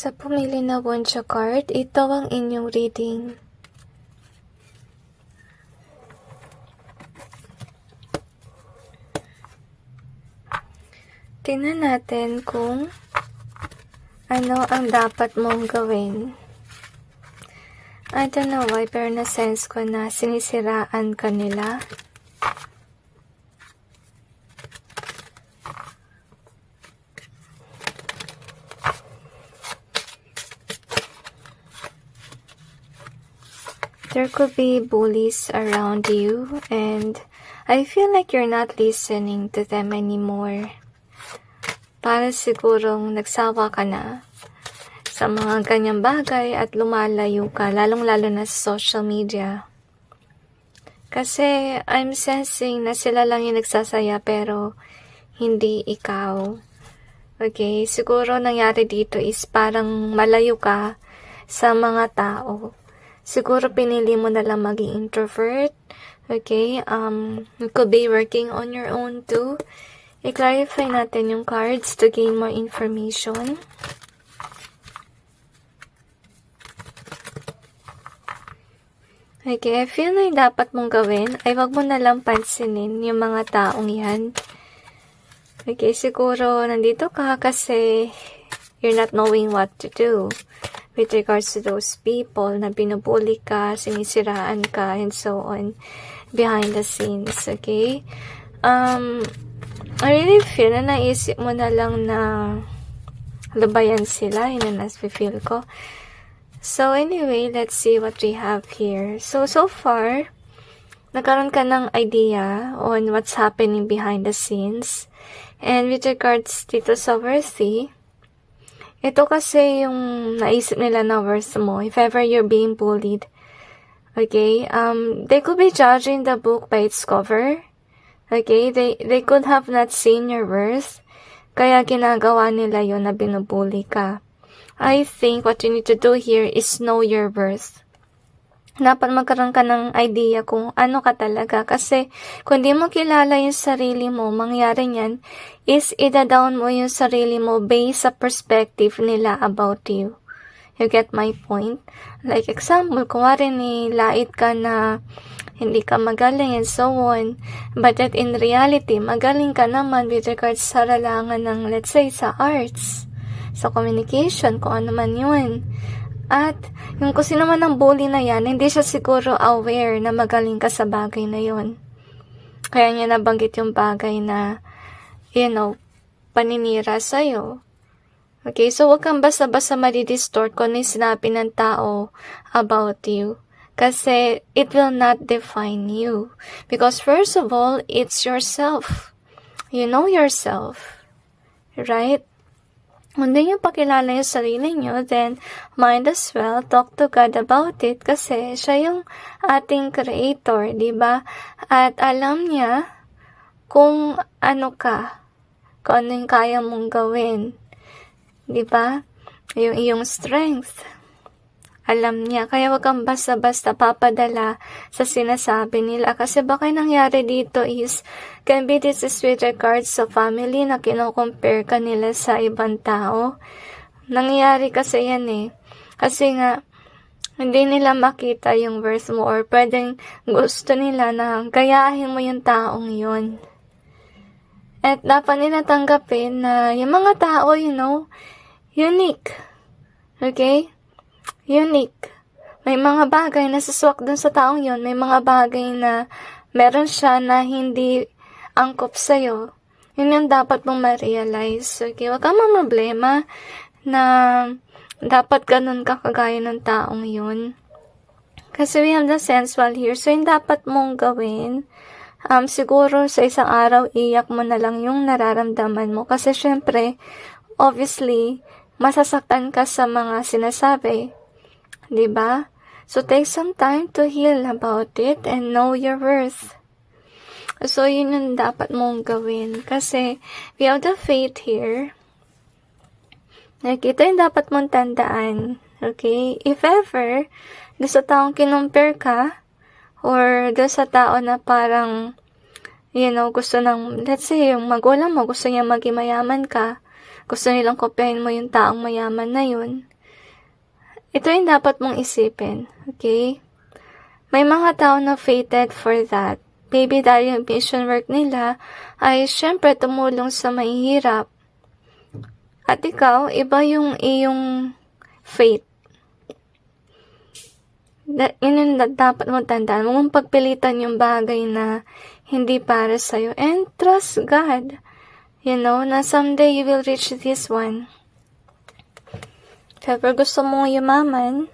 Sa pumili na Wonja card, ito ang inyong reading. Tingnan natin kung ano ang dapat mong gawin. I don't know why, pero na-sense ko na sinisiraan ka nila. There could be bullies around you, and I feel like you're not listening to them anymore. Para sigurong nagsawa ka na sa mga ganyang bagay at lumalayo ka, lalong-lalo na sa social media. Kasi I'm sensing na sila lang yung nagsasaya pero hindi ikaw. Okay, siguro nangyari dito is parang malayo ka sa mga tao. Siguro pinili mo na lang maging introvert. Okay, you could be working on your own too. I-clarify natin yung cards to gain more information. Okay, I feel like dapat mong gawin ay wag mo na lang pansinin yung mga taong yan. Okay, siguro nandito ka kasi you're not knowing what to do with regards to those people na binubuli ka, sinisiraan ka, and so on behind the scenes, okay? I really feel na naisip mo na lang na labayan sila, yun ang feel ko. So anyway, let's see what we have here. So far, nagkaroon ka ng idea on what's happening behind the scenes. And with regards dito sa worthy, ito kasi yung naisip nila na worth mo. If ever you're being bullied, okay, they could be judging the book by its cover. Okay, they could have not seen your worth, kaya ginagawa nila yon na binubuli ka. I think what you need to do here is know your worth. Dapat magkaroon ka ng idea kung ano ka talaga. Kasi kung di mo kilala yung sarili mo, mangyari niyan is ida-down mo yung sarili mo based sa perspective nila about you. You get my point? Like example, kung nilait ka na hindi ka magaling and so on. But that in reality, magaling ka naman with regards sa larangan ng, let's say, sa arts, sa communication, kung ano man yun. At yung kung sino man ang bully na yan, hindi siya siguro aware na magaling ka sa bagay na yun. Kaya niya nabanggit yung bagay na, paninira sa'yo. Okay, so huwag kang basta-basta madidistort kung ano yung sinabi ng tao about you. Kasi it will not define you. Because first of all, it's yourself. You know yourself. Right? Kung di nyo pakilala yung sarili nyo, then might as well talk to God about it kasi siya yung ating creator, diba? At alam niya kung ano ka, kung ano yung kaya mong gawin, diba? Yung iyong strength. Alam niya, kaya wag kang basta-basta papadala sa sinasabi nila. Kasi baka nangyari dito is, can be this is with regards sa family na kino-compare ka nila sa ibang tao. Nangyari kasi yan eh. Kasi nga, hindi nila makita yung worth mo or pwedeng gusto nila na gayahin mo yung taong yun. At dapat nila tanggapin na yung mga tao, unique. Okay? Unique. May mga bagay na saswak dun sa taong yon. May mga bagay na meron siya na hindi angkop sa'yo. Yun yung dapat mong ma-realize. Okay, wag kang problema na dapat ganun ka kagaya ng taong yun. Kasi we have the sensual here. So, yung dapat mong gawin, siguro sa isang araw, iyak mo na lang yung nararamdaman mo. Kasi syempre, obviously, masasaktan ka sa mga sinasabi. Diba? So, take some time to heal about it and know your worth. So, yun yung dapat mong gawin. Kasi, we have the faith here. Like, ito yung dapat mong tandaan. Okay? If ever, doon sa taong kinumpare ka, or doon sa tao na parang, gusto ng, let's say, yung magulang mo, gusto niya maging mayaman ka, gusto nilang kopyahin mo yung taong mayaman na yun, ito yung dapat mong isipin, okay? May mga tao na fated for that. Maybe dahil yung mission work nila ay syempre tumulong sa mahihirap. At ikaw, iba yung iyong fate. Yun yung dapat mo tandaan. Huwag mong pagpilitan yung bagay na hindi para sa'yo. And trust God. You know, na someday you will reach this one. If ever gusto mong yumaman,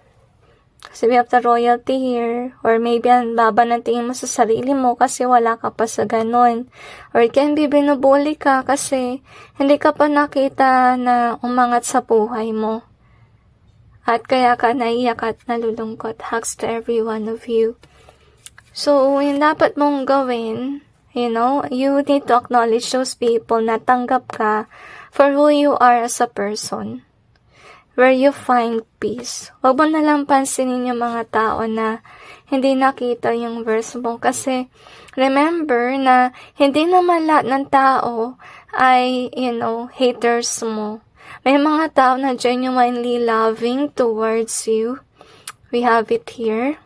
kasi we have the royalty here. Or maybe ang baba ng tingin mo sa sarili mo kasi wala ka pa sa ganon. Or it can be binubuli ka kasi hindi ka pa nakita na umangat sa buhay mo. At kaya ka naiyak at nalulungkot. Hugs to every one of you. So, yung dapat mong gawin, you know, you need to acknowledge those people na tanggap ka for who you are as a person. Where you find peace. Huwag mo nalang pansinin yung mga tao na hindi nakita yung verse mo. Kasi, remember na hindi naman lahat ng tao ay, you know, haters mo. May mga tao na genuinely loving towards you. We have it here.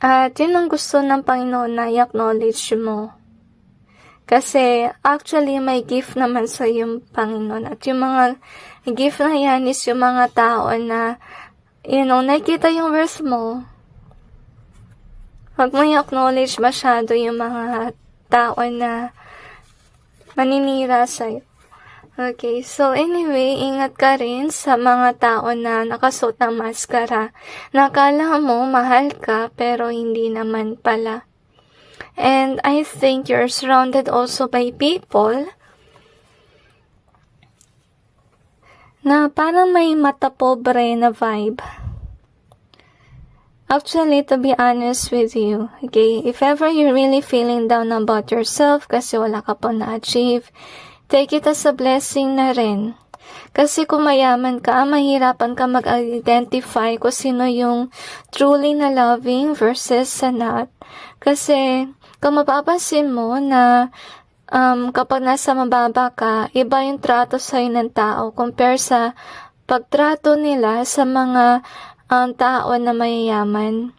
At yun ang gusto ng Panginoon na i-acknowledge mo. Kasi, actually, may gift naman sa yung Panginoon. At yung mga gift na yan is yung mga tao na, you know, nakikita yung verse mo. Huwag mo i-acknowledge masyado yung mga tao na maninira sa'yo. Okay, so anyway, ingat ka rin sa mga tao na nakasuot ng maskara. Nakala mo mahal ka, pero hindi naman pala. And I think you're surrounded also by people na parang may mata pobre na vibe. Actually, to be honest with you, okay, if ever you're really feeling down about yourself kasi wala ka pa na-achieve, take it as a blessing na rin. Kasi kung mayaman ka, mahirapan ka mag-identify kung sino yung truly na loving versus sa not. Kasi, kung mapapansin mo na kapag nasa mababa ka, iba yung trato sa'yo ng tao compare sa pagtrato nila sa mga tao na mayayaman.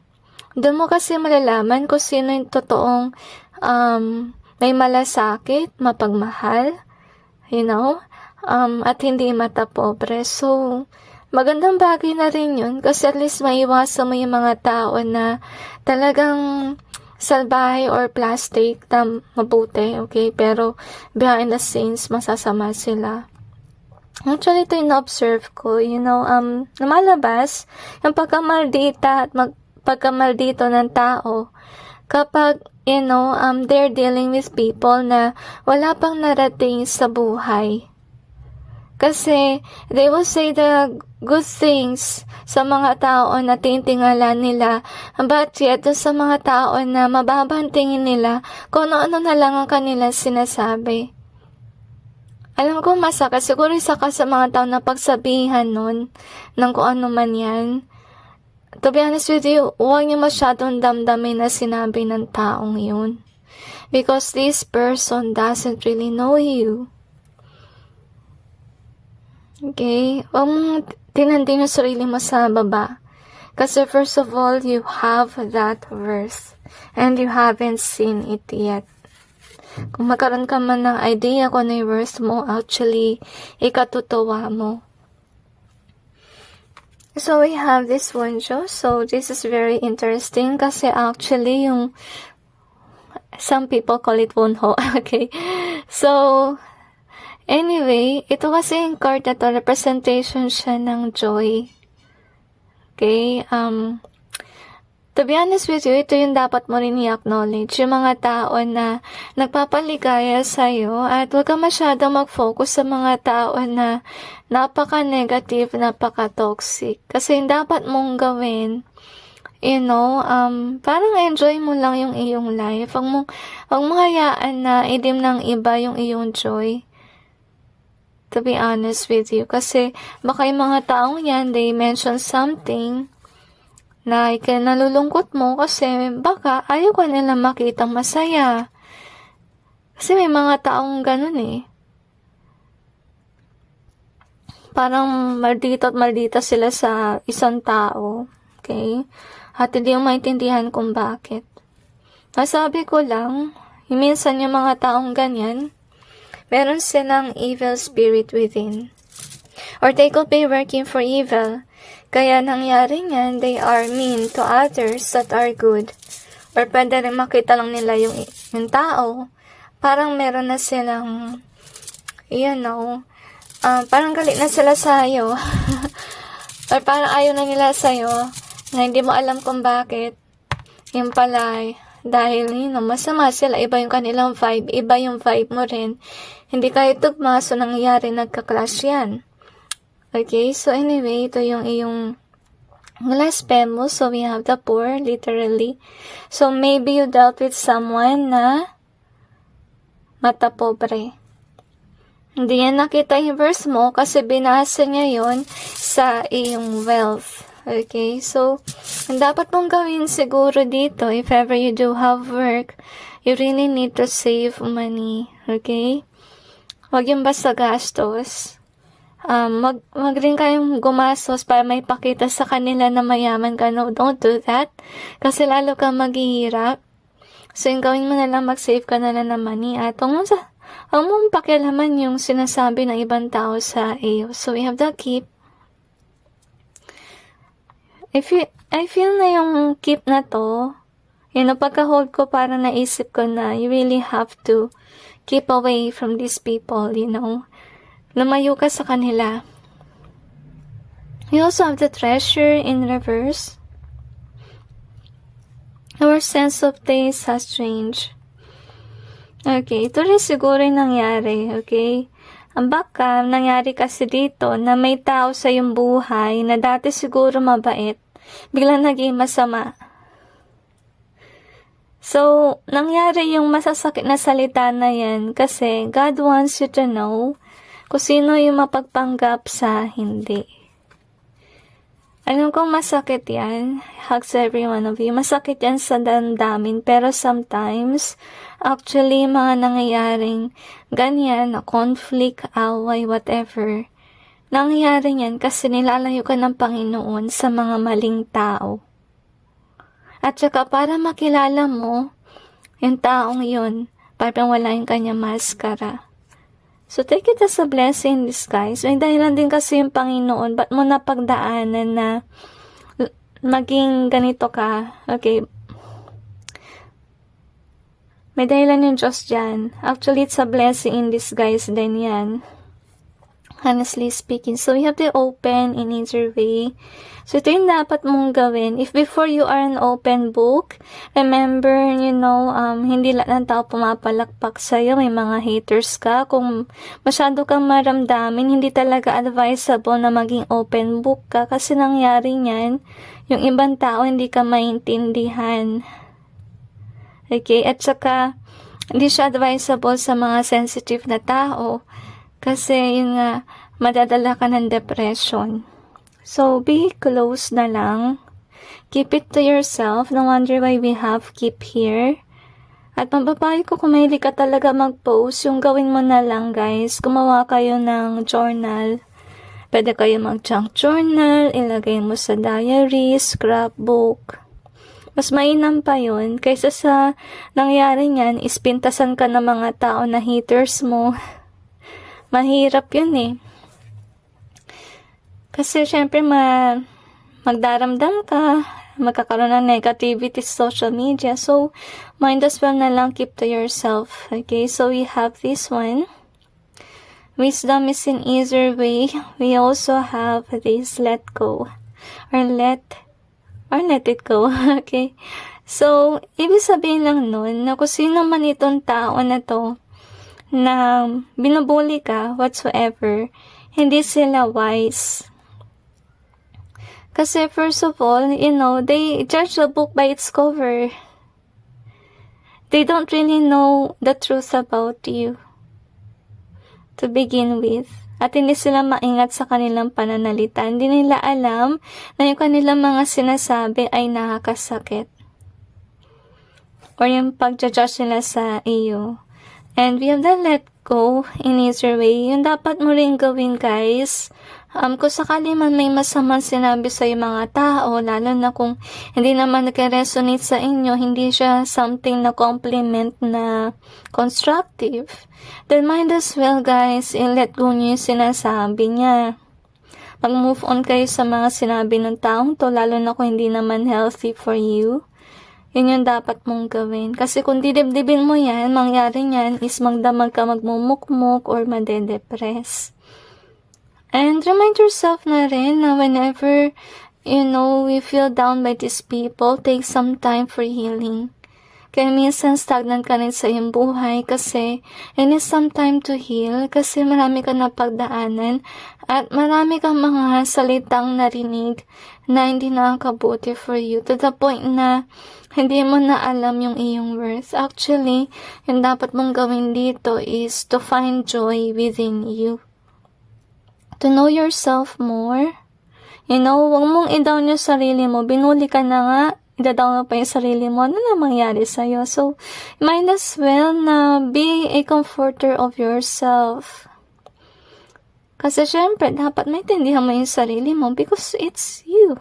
Doon mo kasi malalaman kung sino yung totoong may malasakit, mapagmahal, you know, at hindi mata pobre. So, magandang bagay na rin yun kasi at least maiwasan mo yung mga tao na talagang salbahe or plastic na mabuti, okay? Pero behind the scenes, masasama sila. Actually, ito yung na-observe ko, you know, lumalabas yung pagkamaldita at pagkamaldito ng tao kapag, you know, they're dealing with people na wala pang narating sa buhay. Kasi, they will say the good things sa mga tao na titingala nila. But yet, sa mga tao na mababang tingin nila, kung ano-ano na lang ang kanila sinasabi. Alam ko masakit. Siguro isa ka sa mga tao na pagsabihan nun ng kung ano man yan. To be honest with you, huwag niyo masyadong damdamin na sinabi ng taong yun. Because this person doesn't really know you. Okay? Huwag mong tinandin yung sarili mo sa baba. Kasi first of all, you have that verse. And you haven't seen it yet. Kung magkaroon ka man ng idea kung ano yung verse mo, actually, ikatutuwa mo. So, we have this one, Diyos. So, this is very interesting kasi actually, some people call it wonho. Okay? So, anyway, ito kasi yung card na to, representation siya ng joy. Okay? To be honest with you, ito yung dapat mo rin i-acknowledge. Yung mga tao na nagpapaligaya sa'yo at huwag ka masyadong mag-focus sa mga tao na napaka-negative, napaka-toxic. Kasi yung dapat mong gawin, you know, parang enjoy mo lang yung iyong life. Huwag mo hayaan na idim ng iba yung iyong joy. To be honest with you. Kasi baka yung mga taong yan, they mention something na nalulungkot mo kasi baka ayaw ka nila makitang masaya. Kasi may mga taong ganun eh. parang maldito at maldita sila sa isang tao. Okay? At hindi mo maintindihan kung bakit. Masabi ko lang, minsan yung mga taong ganyan, meron silang evil spirit within. Or they could be working for evil. Kaya nangyari niyan, they are mean to others that are good. Or pwede rin makita lang nila yung tao. Parang meron na silang, parang galit na sila sa'yo. Or parang ayaw na nila sa'yo, na hindi mo alam kung bakit. Yung pala, dahil masama sila, iba yung kanilang vibe, iba yung vibe mo rin. Hindi kayo tugma, so nangyayari, nagka-clash yan. Okay, so anyway, ito yung iyong last mo. So we have the poor, literally. So maybe you dealt with someone na mata pobre. Hindi yan nakita yung verse mo kasi binasa niya yon sa iyong wealth. Okay, so ang dapat mong gawin siguro dito, if ever you do have work, you really need to save money. Okay? Huwag yung basta gastos. Wag rin kayong gumastos para may pakita sa kanila na mayaman ka. No, don't do that. Kasi lalo kang maghihirap. So, yung gawin mo na lang, mag-save ka na lang ng money. At huwag mong pakialaman yung sinasabi ng ibang tao sa iyo. So, we have the keep. I feel na yung keep na to, pagka-hold ko, parang naisip ko na you really have to keep away from these people, Lumayo ka sa kanila. You also have the treasure in reverse. Our sense of taste has changed. Okay, ito rin siguro yung nangyari, okay? Ang baka, nangyari kasi dito na may tao sa iyong buhay na dati siguro mabait, biglang naging masama. So, nangyari yung masasakit na salita na yan kasi God wants you to know kung sino yung mapagpanggap sa hindi. Alam kong masakit yan. Hugs every one of you. Masakit yan sa damdamin. Pero sometimes, actually, mga nangyayaring ganyan, na conflict, away, whatever, nangyayari yan kasi nilalayo ka ng Panginoon sa mga maling tao. At saka para makilala mo yung taong yun, parang wala yung kanyang maskara. So, take it as a blessing in disguise. May dahilan din kasi yung Panginoon. Ba't mo napagdaanan na maging ganito ka? Okay. May dahilan yung Diyos dyan. Actually, it's a blessing in disguise din yan. Honestly speaking. So, you have to open in either way. So, ito yung dapat mong gawin. If before you are an open book, remember, hindi lahat ng tao pumapalakpak sa'yo. May mga haters ka. Kung masyado kang maramdamin, hindi talaga advisable na maging open book ka. Kasi nangyari niyan, yung ibang tao hindi ka maintindihan. Okay? At saka, hindi siya advisable sa mga sensitive na tao. Kasi, yun nga, madadala ka ng depression. So, be close na lang. Keep it to yourself. No wonder why we have keep here. At mababayo ko kung mahilig ka talaga mag-post, yung gawin mo na lang, guys. Gumawa kayo ng journal. Pwede kayo mag-junk journal, ilagay mo sa diary, scrapbook. Mas mainam pa yun, kaysa sa nangyari niyan, ispintasan ka ng mga tao na haters mo. Mahirap yun eh. Kasi syempre magdaramdam ka, magkakaroon ng negativity sa social media. So, might as well na lang keep to yourself. Okay, so we have this one. Wisdom is in easier way. We also have this let go. Or let it go. Okay. So, ibig sabihin lang nun, na kung sino man itong tao na to, na binubuli ka, whatsoever, hindi sila wise. Kasi first of all, they judge the book by its cover. They don't really know the truth about you to begin with. At hindi sila maingat sa kanilang pananalita. Hindi nila alam na yung kanilang mga sinasabi ay nakakasakit. Or yung pag-judge nila sa iyo. And we have to let go in easier way. Yung dapat mo rin gawin, guys, Kung sakali man may masamang sinabi sa mga tao, lalo na kung hindi naman nag-resonate sa inyo, hindi siya something na compliment na constructive, then might as well guys, i-let go nyo yung sinasabi niya. Mag-move on kayo sa mga sinabi ng taong to, lalo na kung hindi naman healthy for you. Yun yung dapat mong gawin. Kasi kung didibdibin mo yan, mangyari yan is magdamag ka magmumukmuk or madedepress. And remind yourself na rin na whenever, we feel down by these people, take some time for healing. Kaya minsan stagnant ka rin sa iyong buhay kasi it is some time to heal kasi marami ka na pagdaanan at marami kang mga salitang narinig na hindi nakakabuti for you to the point na hindi mo na alam yung iyong worth. Actually, yung dapat mong gawin dito is to find joy within you. To know yourself more. Huwag mong i-down yung sarili mo. Binuli ka na nga, i-down mo pa yung sarili mo. Ano na mangyari sa'yo? So, might as well na be a comforter of yourself. Kasi syempre, dapat maintindihan mo yung sarili mo because it's you.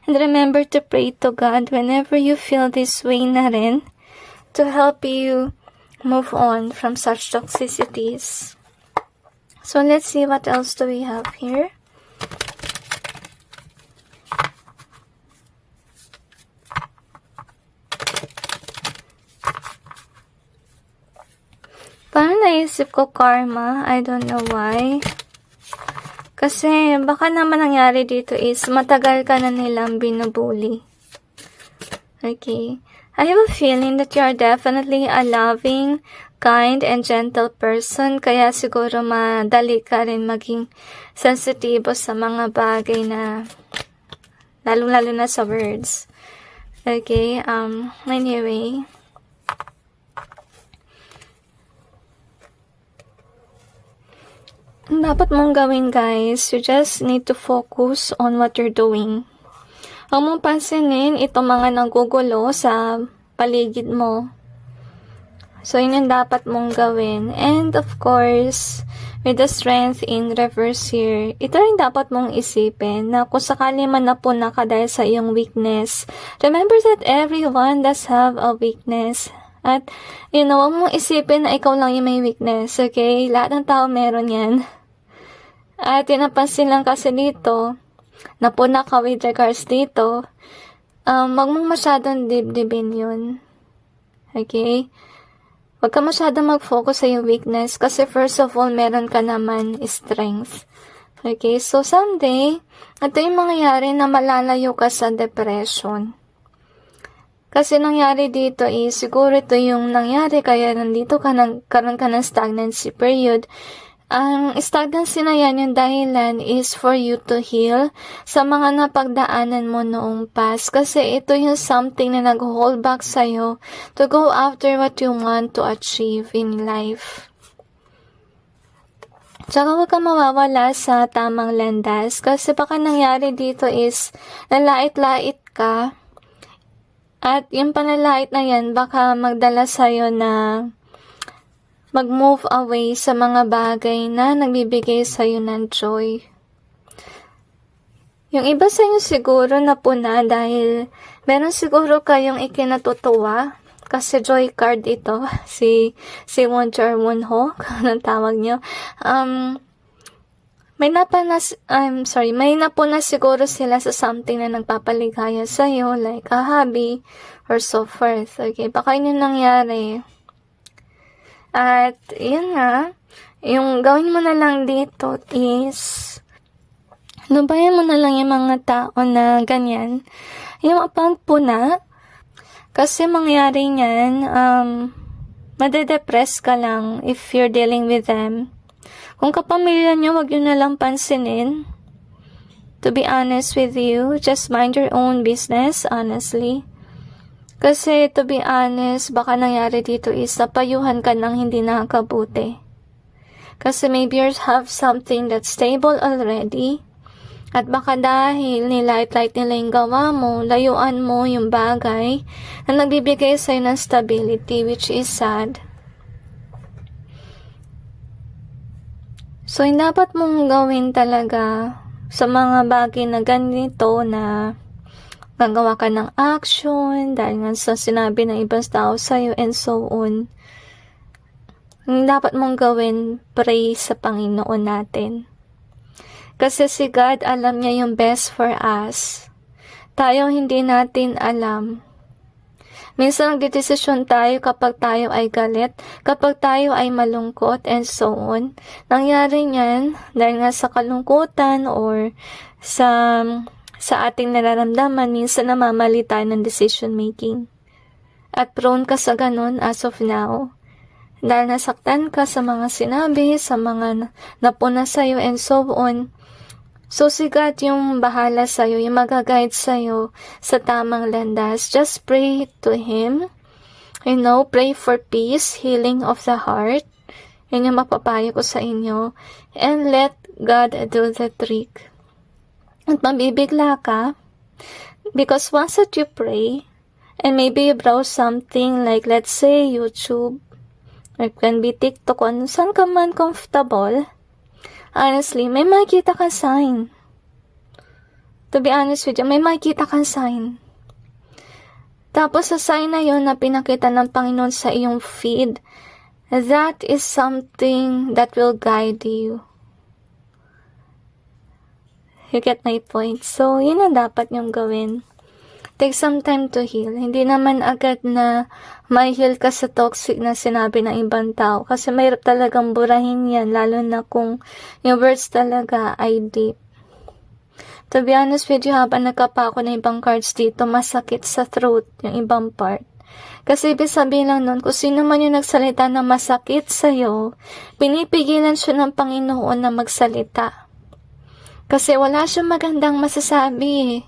And remember to pray to God whenever you feel this way na rin to help you move on from such toxicities. So, let's see what else do we have here. Parang naisip ko karma. I don't know why. Kasi, baka naman nangyari dito is matagal ka na nilang binubuli. Okay. I have a feeling that you are definitely a loving, kind, and gentle person. Kaya siguro madali ka rin maging sensitibo sa mga bagay na lalo-lalo na sa words. Okay, anyway. Dapat mong gawin guys, you just need to focus on what you're doing. Huwag mong pansinin itong mga nanggugulo sa paligid mo. So, yun yung dapat mong gawin. And of course, with the strength in reverse here, ito rin dapat mong isipin na kung sakali man napuna ka dahil sa iyong weakness, remember that everyone does have a weakness. At, huwag mong isipin na ikaw lang yung may weakness, okay? Lahat ng tao meron yan. At napansin lang kasi dito, napuna ka with regards dito, wag mong masyadong dibdibin yun. Okay? Wag ka masyadong mag-focus sa yung weakness kasi first of all, meron ka naman strength. Okay? So, someday, ito yung mangyayari na malalayo ka sa depression. Kasi nangyari dito is, siguro ito yung nangyari kaya nandito ka karoon ka ng stagnancy period. Ang stagnancy na yan, yung dahilan is for you to heal sa mga napagdaanan mo noong past. Kasi ito yung something na nag-hold back sa'yo to go after what you want to achieve in life. Tsaka huwag ka mawawala sa tamang landas kasi baka nangyari dito is nalait-lait ka at yung panalait na yan baka magdala sa'yo na mag-move away sa mga bagay na nagbibigay sa'yo ng joy. Yung iba sa inyo siguro napuna dahil meron siguro kayong ikinatutuwa kasi joy card ito. Si Won Char Won Ho, anong tawag nyo. May napuna siguro sila sa something na nagpapaligaya sa'yo like a hobby or so forth. Okay, baka yun yung nangyari. At, yun nga, yung gawin mo na lang dito is, lubayan mo na lang yung mga tao na ganyan. Yung pagpuna, kasi mangyari niyan, madedepress ka lang if you're dealing with them. Kung kapamilya nyo, wag yun na lang pansinin. To be honest with you, just mind your own business, honestly. Kasi, to be honest, baka nangyari dito is napayuhan ka ng hindi nakakabuti. Kasi maybe you have something that's stable already. At baka dahil nilight-light nila yung gawa mo, layuan mo yung bagay na nagbibigay sa'yo ng stability, which is sad. So, yung dapat mong gawin talaga sa mga bagay na ganito na gagawa ka ng action dahil nga sa sinabi ng ibang tao sa'yo and so on. Yung dapat mong gawin, pray sa Panginoon natin. Kasi si God, alam niya yung best for us. Tayo hindi natin alam. Minsan nagdedesisyon tayo kapag tayo ay galit, kapag tayo ay malungkot, and so on. Nangyari niyan dahil nga sa kalungkutan or sa ating nararamdaman, minsan namamali tayo ng decision making. At prone ka sa ganun as of now. Dahil nasaktan ka sa mga sinabi, sa mga napuna sa'yo, and so on. So, si God yung bahala sa'yo, yung mag-guide sa'yo sa tamang landas. Just pray to Him. Pray for peace, healing of the heart. Yun yung mapapayo ko sa inyo. And let God do the trick. At mabibigla ka. Because once that you pray, and maybe you browse something like, let's say, YouTube, or it can be TikTok, kung saan ka man comfortable, honestly, may makikita kang sign. To be honest with you, may makikita kang sign. Tapos sa sign na yun na pinakita ng Panginoon sa iyong feed, that is something that will guide you. You get my point? So, yun ang dapat niyong gawin. Take some time to heal. Hindi naman agad na ma-heal ka sa toxic na sinabi ng ibang tao. Kasi mahirap talagang burahin yan, lalo na kung yung words talaga ay deep. To be honest with you, habang nagkapa ako ng ibang cards dito, masakit sa throat yung ibang part. Kasi ibig sabihin lang nun, kung sino man yung nagsalita na masakit sa'yo, pinipigilan siya ng Panginoon na magsalita. Kasi wala siyang magandang masasabi.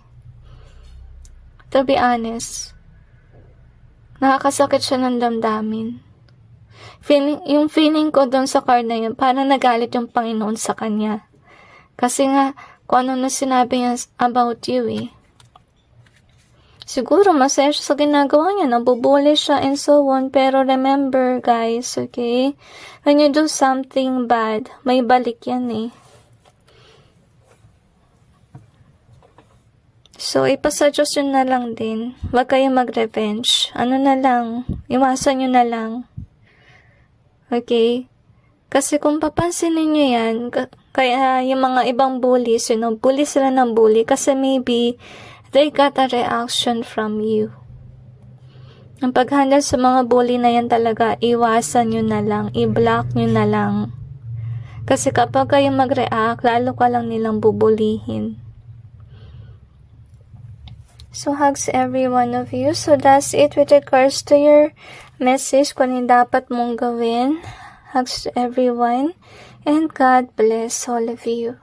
To be honest, nakakasakit siya ng damdamin. Yung feeling ko doon sa card na yun, parang nagalit yung Panginoon sa kanya. Kasi nga, kung ano na sinabi niya about you Siguro masaya siya sa ginagawa niya, nabubuli siya and so on. Pero remember guys, okay? When you do something bad, may balik yan So, ipasa Diyos yun na lang din. Huwag kayong mag-revenge. Ano na lang, iwasan nyo na lang. Okay? Kasi kung papansinin nyo yan, kaya yung mga ibang bullies, bully sila ng bully kasi maybe they got a reaction from you. Ang paghandle sa mga bully na yan talaga, iwasan nyo na lang, i-block nyo na lang. Kasi kapag kayo mag-react, lalo ka lang nilang bubulihin. So, hugs every one of you. So, that's it with regards to your message kung ano dapat mong gawin. Hugs to everyone. And God bless all of you.